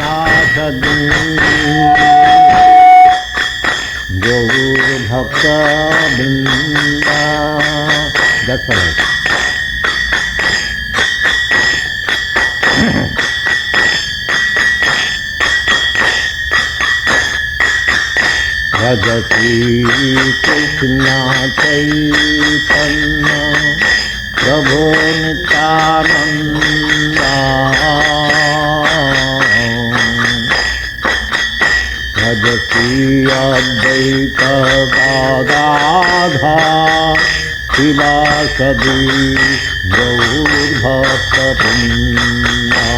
नाशदी गौरभक्त वृंदा। दर्शन भजती कृष्ण चैतन्य प्रभो नित्यानंद भजती अद्वैत गदाधर शिवासदि गौरभक्तवृंदा।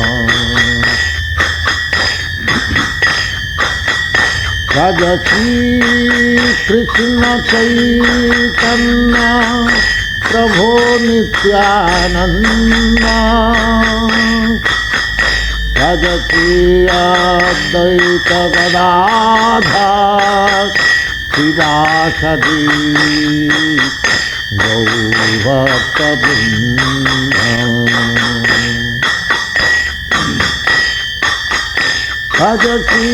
भजती कृष्ण चैतन्य प्रभो नित्यानंद भजती अद्वैत गदाधर शिवासदि गौरभक्तवृंदा। भजती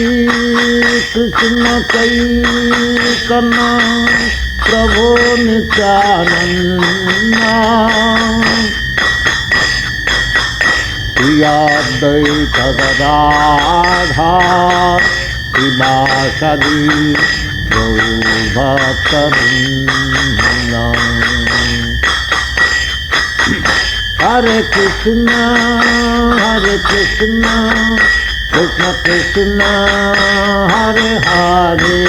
कृष्ण चैतन्य प्रभो नित्यानंद अद्वैत गदाधर शिवासदि गौरभक्तवृंदा। हरे Krishna Krishna Krishna Hare Hare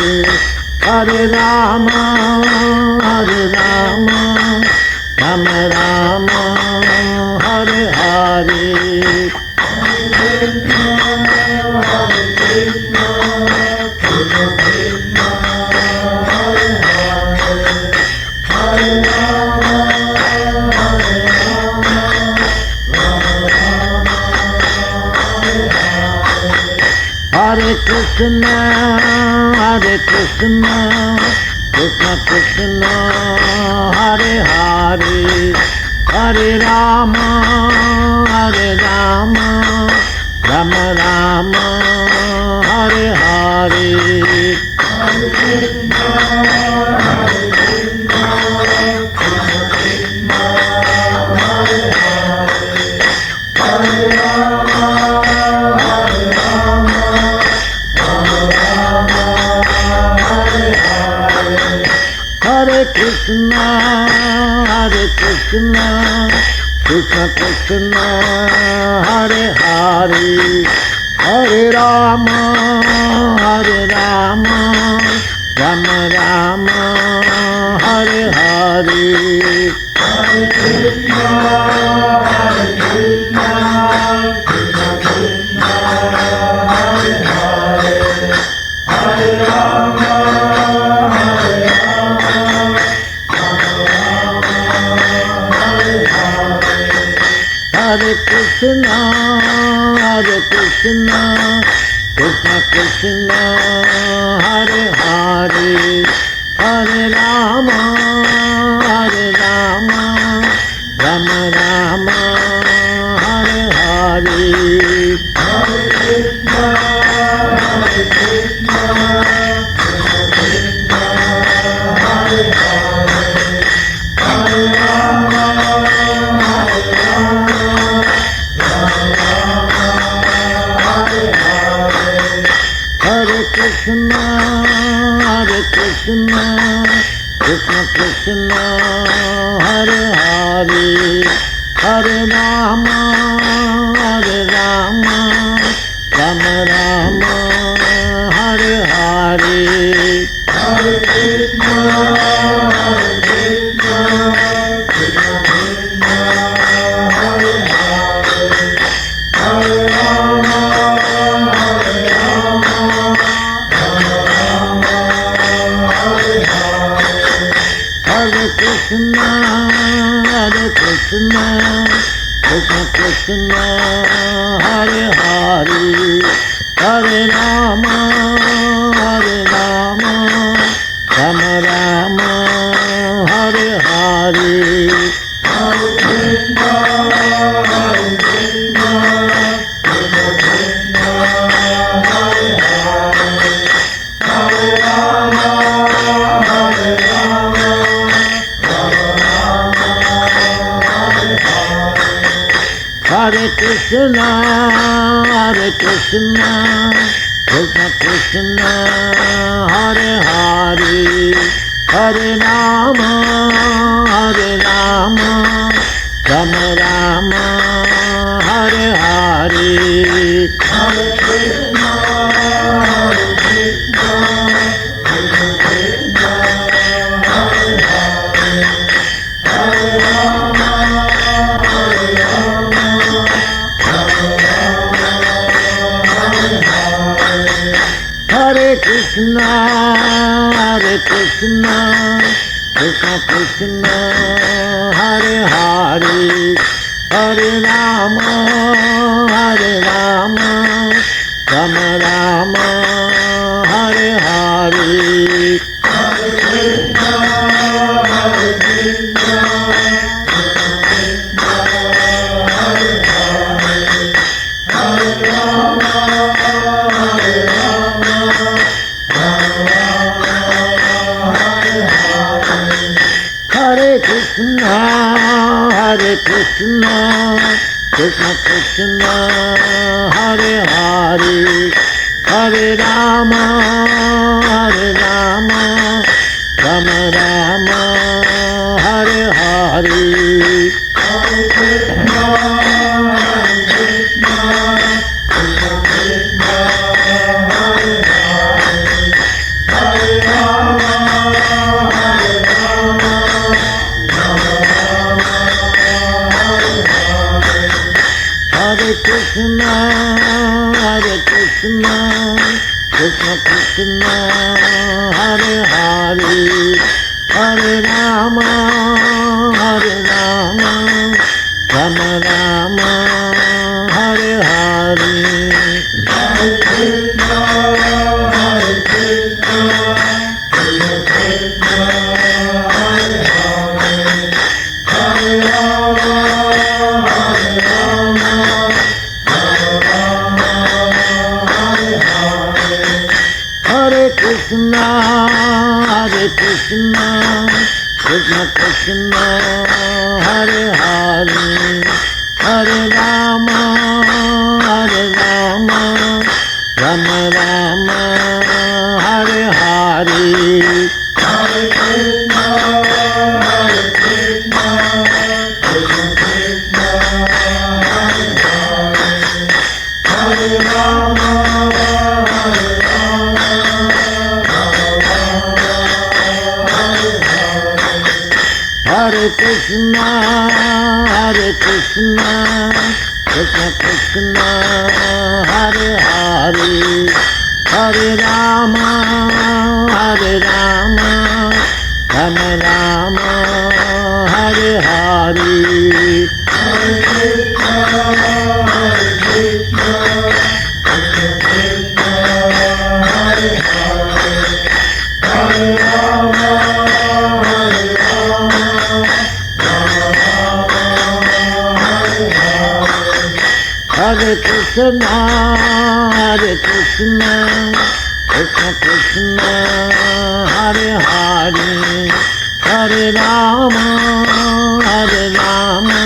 Hare Ram Ram Ram Hare Hare. Hare Krishna, Krishna Krishna, Hare Hare, Hare Rama, Rama Rama, Hare Hare. Hare Krishna, Krishna, Hare Hare, Hare Rama, Hare Krishna, Krishna Krishna, Hare Hare, Hare Rama, Rama Rama, Hare Hare. Hare Krishna, Krishna Krishna, Hare Hare, Hare Rama, Hare Krishna, Krishna Krishna, Hare Hare, Hare Rama, Rama Rama, Hare Hare. Hare Krishna, Krishna Krishna, Hare Hare, Hare Rama, Hare Krishna, Krishna Krishna, Hare Hare, Hare Rama, Rama Rama, Hare Hare. Hare Krishna, Krishna Krishna, Hare Hare, Hare Rama, Hare Krishna, Krishna Krishna, Hare Hare, Hare Rama, Rama Rama, Hare Hare. Hare Krishna, Krishna Krishna, Hare Krishna, Hare Krishna, Krishna Krishna, Hare Hare, Hare Rama, Hare Rama, Rama Rama, Hare Hare, Hare Krishna, Hare Krishna, Krishna Krishna, Hare Hare, Hare Rama, Hare Rama, Rama Rama, Hare Hare, Hare Krishna, Hare Krishna, Krishna Krishna, Hare Hare, Hare Rama, Hare Rama, Rama Rama, Hare Hare, Hare Krishna, Hare Krishna, Krishna Krishna, Hare Hare, Hare Rama, Hare Rama, Rama Rama, Hare Hare, Hare Krishna, Hare Krishna, Krishna Krishna, Hare Hare, Hare Rama, Hare Rama, Rama Rama, Hare Hare, Hare Krishna, Hare Krishna, Krishna Krishna, Hare Hare, Hare Rama, Hare Rama, Rama Rama, Hare Hare, Hare Krishna, Hare Krishna, Krishna Krishna, Hare Hare, Hare Rama, Hare Rama, Rama Rama, Hare Hare, Hare Krishna, Hare Krishna, Krishna Krishna, Hare Hare, Hare Rama, Hare Rama, Rama Rama, Hare Hare, Hare Krishna, Hare Krishna, Krishna Krishna, Hare Hare, Hare Rama, Hare Rama, Rama Rama, Hare Hare, Hare Krishna, Hare Krishna, Krishna Krishna, Hare Hare, Hare Rama, Hare Rama, Rama Rama, Hare Hare, Hare Krishna, Hare Krishna, Krishna Krishna, Hare Hare, Hare Rama, Hare Rama, Rama Rama, Hare Hare, Hare Krishna, Hare Krishna, Krishna Krishna, Hare Hare, Hare Rama, Hare Rama,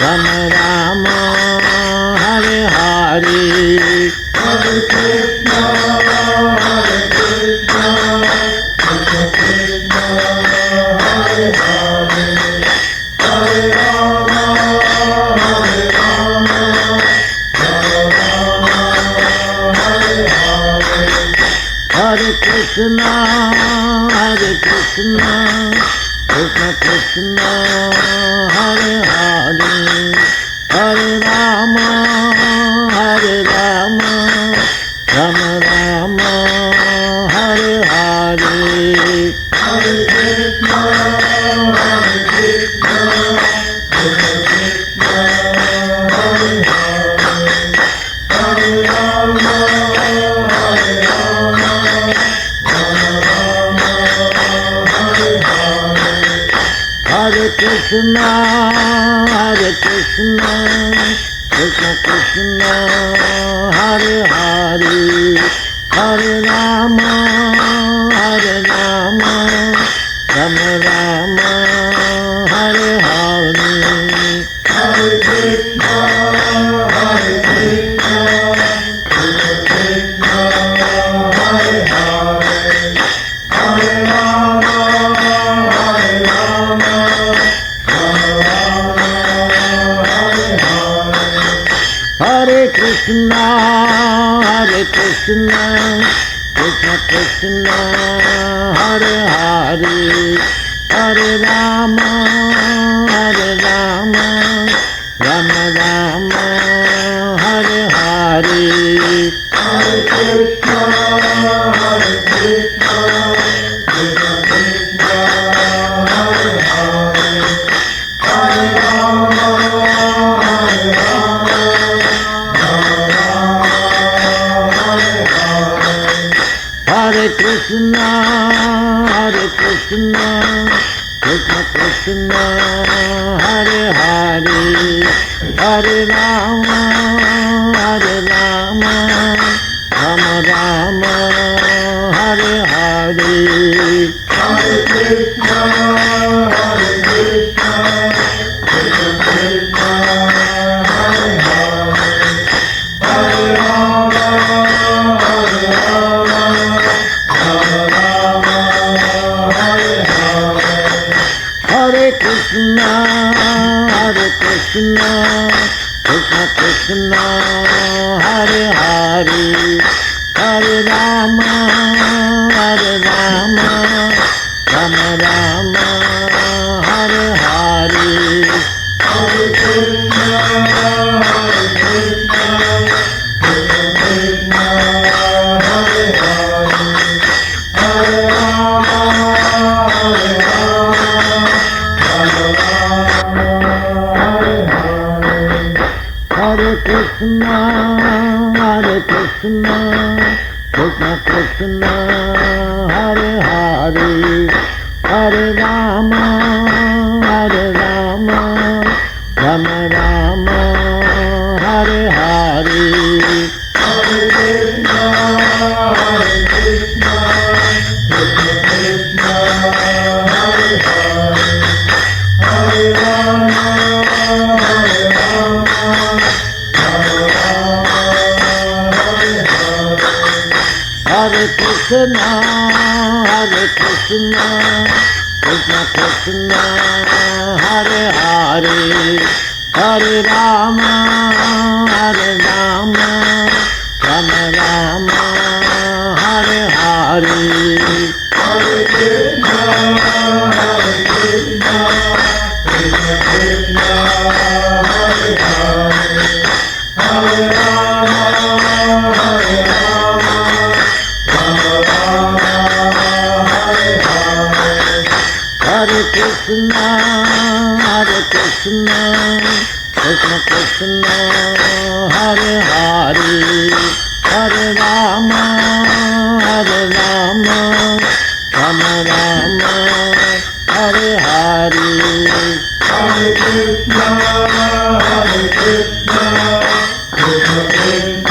Rama Rama, Hare Hare, Hare Krishna, Hare Krishna, Krishna Krishna, Hare Hare, Hare Rama, Hare Rama, Rama Rama, Hare Hare, Hare Krishna, Hare Krishna, Krishna Krishna, Hare Hare, Hare Rama, Hare Rama, Rama Rama, Hare Hare, Hare Krishna, Hare Krishna, Krishna Krishna, Hare Hare, Hare Rama, Hare Rama, Rama Rama, Hare Hare, Hare Krishna, Hare Krishna, Krishna Krishna, Hare Hare, Hare Rama, Hare Rama, Rama Rama, Hare Hare, Hare Krishna, Hare Krishna, Krishna Krishna, Hare Hare, Hare Rama, Hare Rama, Hare Hare Krishna, Hare Krishna, Krishna Krishna, Hare Hare, Hare Rama, Hare Rama, Rama Rama, Hare Hare. Hare Krishna, Hare Krishna, Krishna Krishna, Hare Hare, Hare Rama, Hare Rama, Rama Rama, Hare Hare. Hare Krishna, Hare Krishna, Krishna Krishna, Hare Hare, Hare Rama, Hare Rama, Rama Rama, Hare Hare. Hare Krishna, Hare Krishna, Krishna Krishna, Hare Hare, Hare Rama, Hare Rama, Rama Rama, Hare Hare. Hare Krishna, Hare Krishna, Krishna Krishna, Hare Hare, Hare Rama, Hare Rama, Rama Rama, Hare Hare. Hare Krishna, Hare Krishna, Krishna Krishna, Hare Hare, Hare Rama, Hare Rama, Rama Rama, Hare Hare. Hare Krishna, Hare Krishna, Krishna Krishna, Hare Hare, Hare Rama, Hare Rama, Rama Rama, Hare Hare. Hare Krishna, Hare Krishna, Krishna Krishna, Hare Hare, Hare Rama, Hare Rama, Rama Rama, Hare Hare. Hare Krishna, Hare Krishna, Krishna Krishna, Hare Hare, Hare Rama, Hare Rama, Rama Rama, Hare Hare. Hare Krishna, Hare Krishna, Krishna Krishna, Hare Hare, Hare Rama, Hare Rama, Rama Rama, Hare Hare. Hare Krishna, Hare Krishna, Krishna Krishna, Hare Hare, Hare Rama, Hare Rama, Rama Rama, Hare Hare. Hare Krishna, Hare Krishna, Krishna Krishna,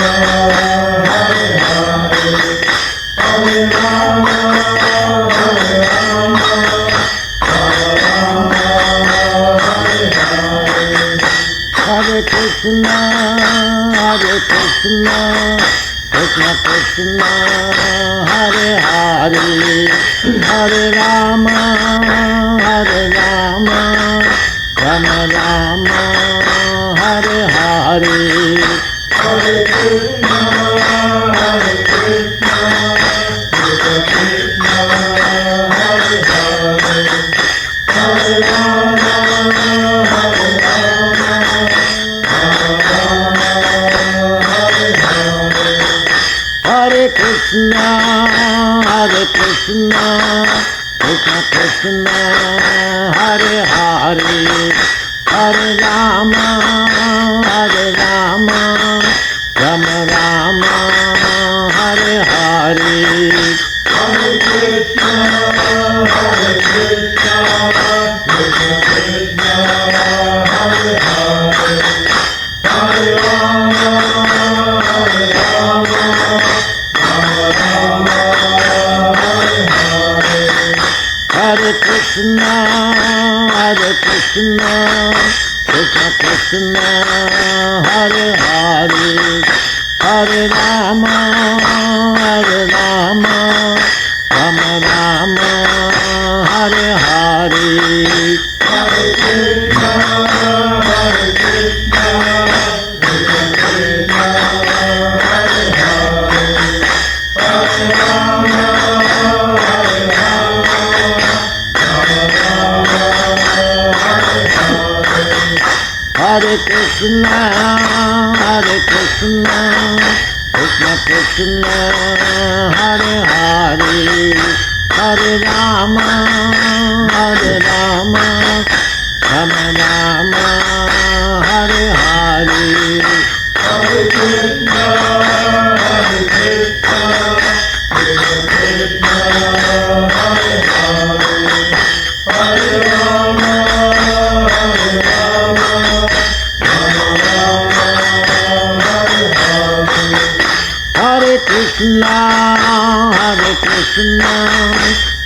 Hare Hare, Hare Rama, Hare Rama, Rama Rama, Hare Hare. Hare Krishna, Hare Krishna, Krishna Krishna, Hare Hare, Hare Rama, Hare Rama, Rama Rama, Hare Hare. Hare Krishna, Hare Krishna, Krishna Krishna, Hare Hare, Hare Rama, Hare Rama, Rama Rama, Hare Hare. Hare Krishna, Hare Krishna, Krishna Krishna, Hare Hare, Hare Rama, Hare Rama, Rama Rama, Hare Hare. Hare Krishna, Hare Krishna, Krishna Krishna, Hare Hare, Hare Rama, Hare Rama, Rama Rama, Hare Hare. Hare Krishna, Hare Krishna, Krishna Krishna, Hare Hare, Hare Rama, Hare Rama, Rama Rama, Hare Hare. Hare Krishna, Hare Krishna, Krishna Krishna, Hare Hare, Hare Rama, Hare Rama, Rama Rama, Hare Hare. Hare Krishna, Hare Krishna, Krishna Krishna, Hare Hare, Hare Rama, Hare Rama, Rama Rama, Hare Hare. Hare Krishna, Hare Krishna, Krishna Krishna, Hare Hare, Hare Rama, Hare Rama, Rama Rama, Hare Hare. Hare Krishna, Hare Krishna,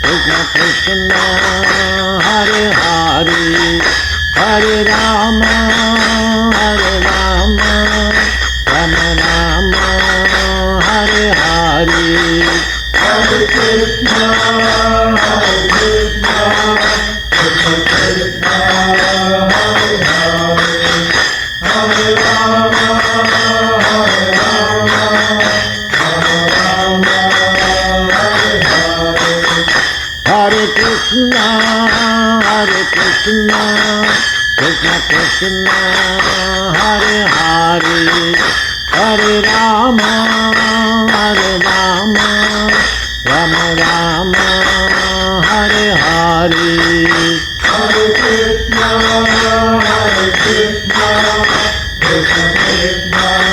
Krishna Krishna, Hare Hare, Hare Rama, Hare Rama, Rama Rama, Hare Hare. Hare Krishna, Hare Krishna, Krishna Krishna, Hare Hare, Hare Rama, Hare Rama, Rama Rama, Hare Hare. Hare Krishna, Hare Krishna, Krishna Krishna, Hare Hare, Hare Rama, Hare Rama, Rama Rama, Hare Hare. Hare Krishna, Hare Krishna, Krishna Krishna,